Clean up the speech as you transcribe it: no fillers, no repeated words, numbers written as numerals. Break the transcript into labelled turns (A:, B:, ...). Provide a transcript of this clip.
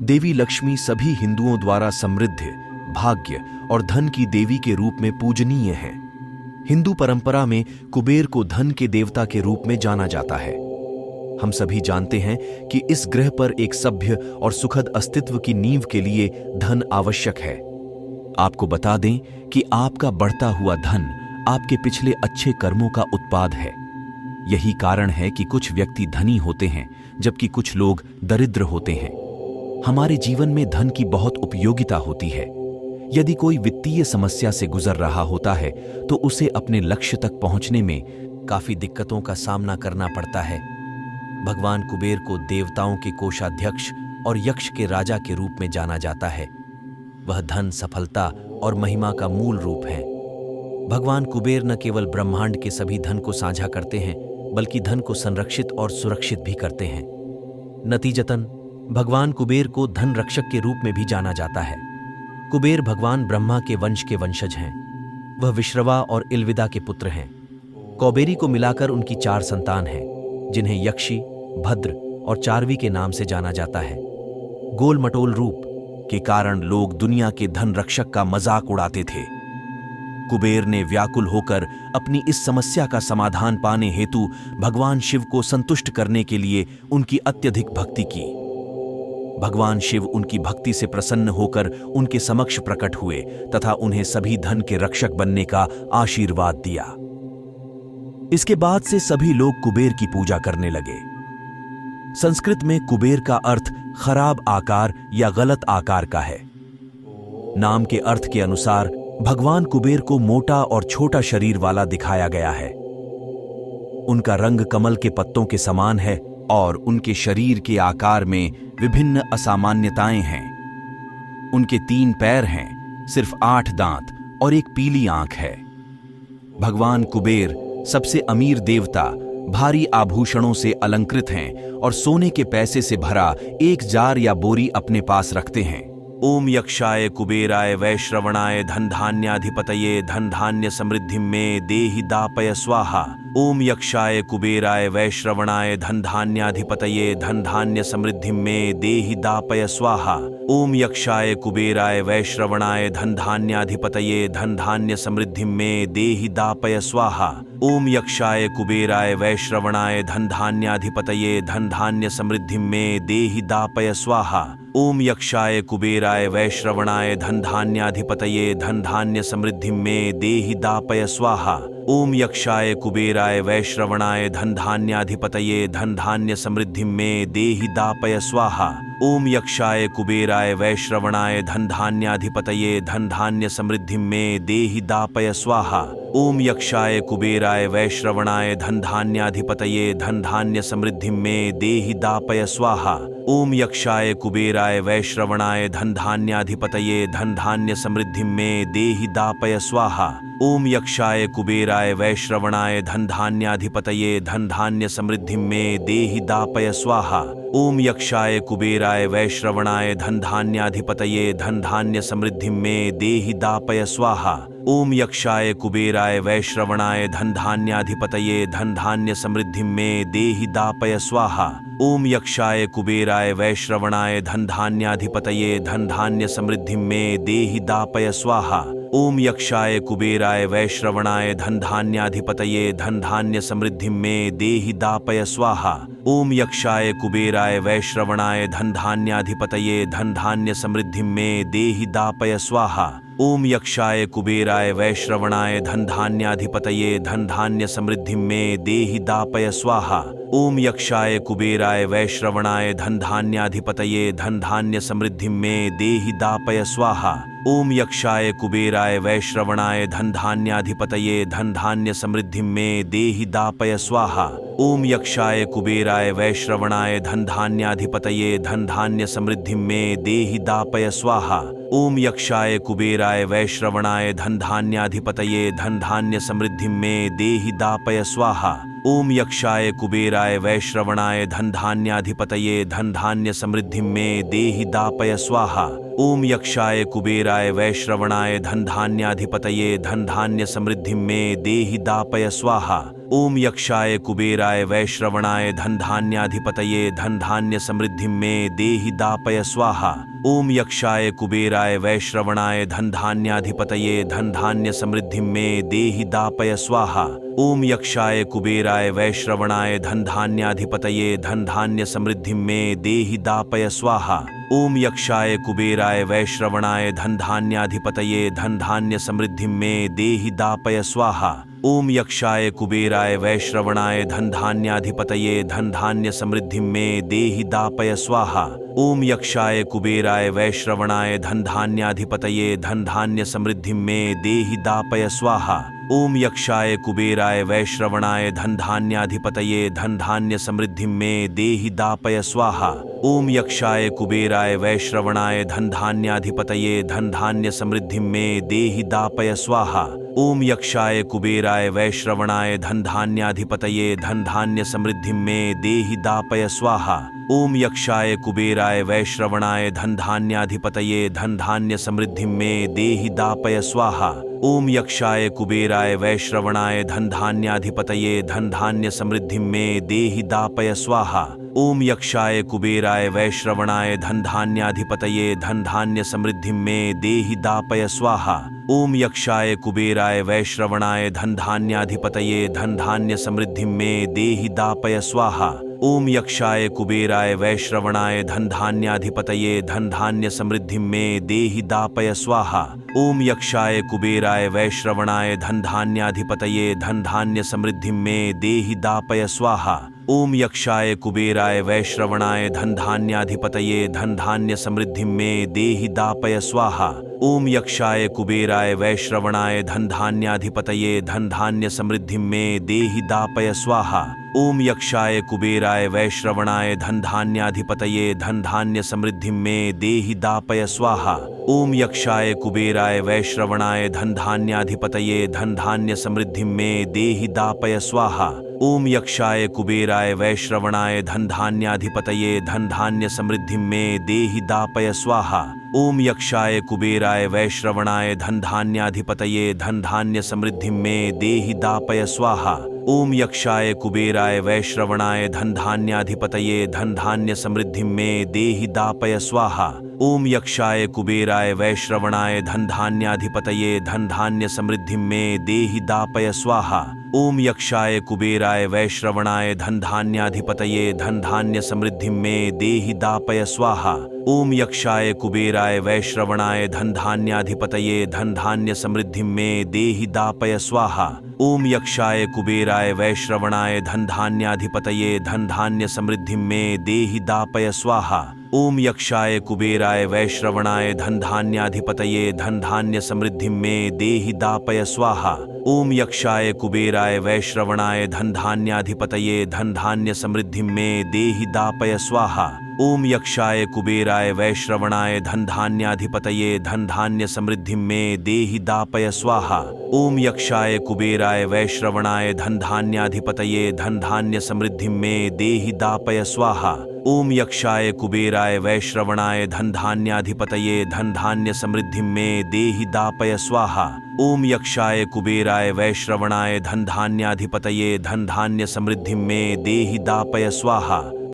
A: देवी लक्ष्मी सभी हिंदुओं द्वारा समृद्धि, भाग्य और धन की देवी के रूप में पूजनीय है। हिंदू परंपरा में कुबेर को धन के देवता के रूप में जाना जाता है। हम सभी जानते हैं कि इस ग्रह पर एक सभ्य और सुखद अस्तित्व की नींव के लिए धन आवश्यक है। आपको बता दें कि आपका बढ़ता हुआ धन आपके पिछले अच्छे कर्मों का उत्पाद है। यही कारण है कि कुछ व्यक्ति धनी होते हैं जबकि कुछ लोग दरिद्र होते हैं। हमारे जीवन में धन की बहुत उपयोगिता होती है। यदि कोई वित्तीय समस्या से गुजर रहा होता है तो उसे अपने लक्ष्य तक पहुंचने में काफी दिक्कतों का सामना करना पड़ता है। भगवान कुबेर को देवताओं के कोषाध्यक्ष और यक्ष के राजा के रूप में जाना जाता है। वह धन, सफलता और महिमा का मूल रूप है। भगवान कुबेर न केवल ब्रह्मांड के सभी धन को साझा करते हैं बल्कि धन को संरक्षित और सुरक्षित भी करते हैं। नतीजतन भगवान कुबेर को धन रक्षक के रूप में भी जाना जाता है। कुबेर भगवान ब्रह्मा के वंश के वंशज हैं। वह विश्रवा और इलविदा के पुत्र हैं। कौबेरी को मिलाकर उनकी 4 संतान हैं, जिन्हें यक्षी, भद्र और चारवी के नाम से जाना जाता है। गोल मटोल रूप के कारण लोग दुनिया के धन रक्षक का मजाक उड़ाते थे। कुबेर ने व्याकुल होकर अपनी इस समस्या का समाधान पाने हेतु भगवान शिव को संतुष्ट करने के लिए उनकी अत्यधिक भक्ति की। भगवान शिव उनकी भक्ति से प्रसन्न होकर उनके समक्ष प्रकट हुए तथा उन्हें सभी धन के रक्षक बनने का आशीर्वाद दिया। इसके बाद से सभी लोग कुबेर की पूजा करने लगे। संस्कृत में कुबेर का अर्थ खराब आकार या गलत आकार का है। नाम के अर्थ के अनुसार भगवान कुबेर को मोटा और छोटा शरीर वाला दिखाया गया है। उनका रंग कमल के पत्तों के समान है और उनके शरीर के आकार में विभिन्न असामान्यताएं हैं। उनके 3 पैर हैं, सिर्फ 8 दांत और एक पीली आंख है। भगवान कुबेर सबसे अमीर देवता, भारी आभूषणों से अलंकृत हैं और सोने के पैसे से भरा एक जार या बोरी अपने पास रखते हैं। ओम यक्षाय कुबेराय वैश्रवणाय धन धान्याधिपतये धन धान्य समृद्धि में देहि दापय स्वाहा। ओम यक्षाय कुबेराय वैश्रवणाय धन धान्याधिपतये धन धान्य समृद्धि में देहि दापय स्वाहा। ओम यक्षाय कुबेराय वैश्रवणाय धन धान्याधिपतये धन धान्य समृद्धि में देहि दापय स्वाहा। ओम यक्षाय कुबेराय वैश्रवणाय धन धान्याधिपतये धन धान्य समृद्धि में देहि दापय स्वाहा। ओम यक्षाय कुबेराय वैश्रवणाय धन धान्याधिपतये धन धान्य समृद्धि में देहि दापय स्वाहा। ओम यक्षाय कुबेराय वैश्रवणाय धन धान्याधिपतये धन धान्य समृद्धि में देहि दापय स्वाहा। ओम यक्षाय कुबेराय वैश्रवणाय धन धान्याधिपतये धन धान्य समृद्धि में देहि दापय स्वाहा। ओम यक्षाय कुबेराय वैश्रवणाय धन धान्याधिपतये धन धान्य समृद्धि में देहि दापय स्वाहा। ओम यक्षाय कुबेराय वैश्रवणाय धन धान्याधिपतये धन धान्य समृद्धि में देहि दापय स्वाहा। ओम यक्षाय कुबेराय वैश्रवणाय धन धान्याधिपतये धन धान्य समृद्धि में देहि दापय स्वाहा। ओम यक्षाय कुबेराय वैश्रवणाय धन धान्याधिपतये धन धान्य समृद्धि में देहि दापय स्वाहा। ओम यक्षाय कुबेराय वैश्रवणाय धन धान्याधिपतये धन धान्य समृद्धि में देहि दापय स्वाहा। ओम यक्षाय कुबेराय वैश्रवणाय धन धान्याधिपतये धन धान्य समृद्धि में देहि दापय स्वाहा। ओम यक्षाय कुबेराय वैश्रवणाय धन धान्याधिपतये धन धान्य समृद्धि में देहि दापय स्वाहा। ओम यक्षाय कुबेराय वैश्रवणाय धन धान्याधिपतये धन धान्य समृद्धि में देहि दापय स्वाहा। ओम यक्षाय कुबेराय वैश्रवणाय धन धान्याधिपतये धन धान्य समृद्धि में देहि दापय स्वाहा। ओम यक्षाय कुबेराय वैश्रवणाय धन धान्याधिपतये धन धान्य समृद्धि में देहि दापय स्वाहा। ओम यक्षाय कुबेराय वैश्रवणाय धन धान्याधिपतये धन धान्य समृद्धि में देहि दापय स्वाहा। ओम यक्षाय कुबेराय वैश्रवणाय धन धान्याधिपतये धन धान्य समृद्धि में देहि दापय स्वाहा। ओम यक्षाय कुबेराय वैश्रवणाय धन धान्याधिपतये धन धान्य समृद्धि में देहि दापय स्वाहा। ओम यक्षाय कुबेराय वैश्रवणाय धन धान्याधिपतये धन धान्य समृद्धि में देहि दापय स्वाहा। ओम यक्षाय कुबेराय वैश्रवणाय धन धान्याधिपतये धन धान्य समृद्धि में देहि दापय स्वाहा। ओम यक्षाय कुबेराय वैश्रवणाय धन धान्याधिपतये धन धान्य समृद्धि में देहि दापय स्वाहा। ओम यक्षाय कुबेराय वैश्रवणाय धन धान्याधिपतये धन धान्य समृद्धि में देहि दापय स्वाहा। ओम यक्षाय कुबेराय वैश्रवणाय धन धान्याधिपतये धन धान्य समृद्धि में देहि दापय स्वाहा। ओम यक्षाय कुबेराय वैश्रवणाय धन धान्याधिपतये धन धान्य समृद्धि में देहि दापय स्वाहा। ओम यक्षाय कुबेराय वैश्रवणाय धन धान्याधिपतये धन धान्य समृद्धि में देहि दापय स्वाहा। ओम यक्षाय कुबेराय वैश्रवणाय धन धान्याधिपतये धन धान्य समृद्धि में देहि दापय स्वाहा। ओम यक्षाय कुबेराय वैश्रवणाय धन धान्याधिपतये धन धान्य समृद्धि में देहि दापय स्वाहा। ओम यक्षाय कुबेराय वैश्रवणाय धन धान्याधिपतये धन धान्य समृद्धि में देहि दापय स्वाहा। ओम यक्षाय कुबेराय वैश्रवणाय धन धान्याधिपतये धन धान्य समृद्धि में देहि दापय स्वाहा। ओम यक्षाय कुबेराय वैश्रवणाय धन धान्याधिपतये धन धान्य समृद्धि में देहि दापय स्वाहा। ओम यक्षाय कुबेराय वैश्रवणाय धन धान्याधिपतये धन धान्य समृद्धि में देहि दापय स्वाहा। ओम यक्षाय कुबेराय वैश्रवणाय धन धान्याधिपतये धन धान्य समृद्धि में देहि दापय स्वाहा। ओम यक्षाय कुबेराय वैश्रवणाय धन धान्याधिपतये धन धान्य समृद्धि में देहि दापय स्वाहा। ओम यक्षाय कुबेराय वैश्रवणाय धन धान्याधिपतये धन धान्य समृद्धि में देहि दापय स्वाहा। ओम यक्षाय कुबेराय वैश्रवणाय धन धान्याधिपतये धन धान्य समृद्धि में देहि दापय स्वाहा। ओम यक्षाय कुबेराय वैश्रवणाय धन धान्याधिपतये धन धान्य समृद्धि में देहि दापय स्वाहा। ओम यक्षाय कुबेराय वैश्रवणाय धन धान्याधिपतये धन धान्य समृद्धि में देहि दापय स्वाहा। ओम यक्षाय कुबेराय वैश्रवणाय धन धान्याधिपतये धन धान्य समृद्धि में देहि दापय स्वाहा। ओम यक्षाय कुबेराय वैश्रवणाय धन धान्याधिपतये धन धान्य समृद्धि में देहि दापय स्वाहा। ओम यक्षाय कुबेराय वैश्रवणाय धन धान्याधिपतये धन धान्य समृद्धि में देहि दापय स्वाहा। ओम यक्षाय कुबेराय वैश्रवणाय धन धान्याधिपतये धन धान्य समृद्धि में देहि दापय स्वाहा। ओम यक्षाय कुबेराय वैश्रवणाय धन धान्याधिपतये धन धान्य समृद्धि में देहि दापय स्वाहा। ओम यक्षाय कुबेराय वैश्रवणाय धन धान्याधिपतये धन धान्य समृद्धि में देहि दापय स्वाहा। ओम यक्षाय कुबेराय वैश्रवणाय धन धान्याधिपतये धन धान्य समृद्धि में देहि दापय स्वाहा। ओम यक्षाय कुबेराय वैश्रवणाय धन धान्याधिपतये धन धान्य समृद्धि में देहि दापय स्वाहा। ओम यक्षाय कुबेराय वैश्रवणाय धन धान्याधिपतये धन धान्य समृद्धि में देहि दापय स्वाहा। ओम यक्षाय कुबेराय वैश्रवणाय धन धान्याधिपतये धन धान्य समृद्धि में देहि दापय स्वाहा। ओम यक्षाय कुबेराय वैश्रवणाय धन धान्याधिपतये धन धान्य समृद्धि में देहि दापय स्वाहा। ओम यक्षाय कुबेराय वैश्रवणाय धन धान्याधिपतये धन धान्य समृद्धि में देहि दापय स्वाहा। ओम यक्षाय कुबेराय वैश्रवणाय धन धान्याधिपतये धन धान्य समृद्धि में देहि दापय स्वाहा। ओम यक्षाय कुबेराय वैश्रवणाय धन धान्याधिपतये धन धान्य समृद्धि में देहि दापय स्वाहा। ओम यक्षाय कुबेराय वैश्रवणाय धन धान्याधिपतये धन धान्य समृद्धि में देहि दापय स्वाहा।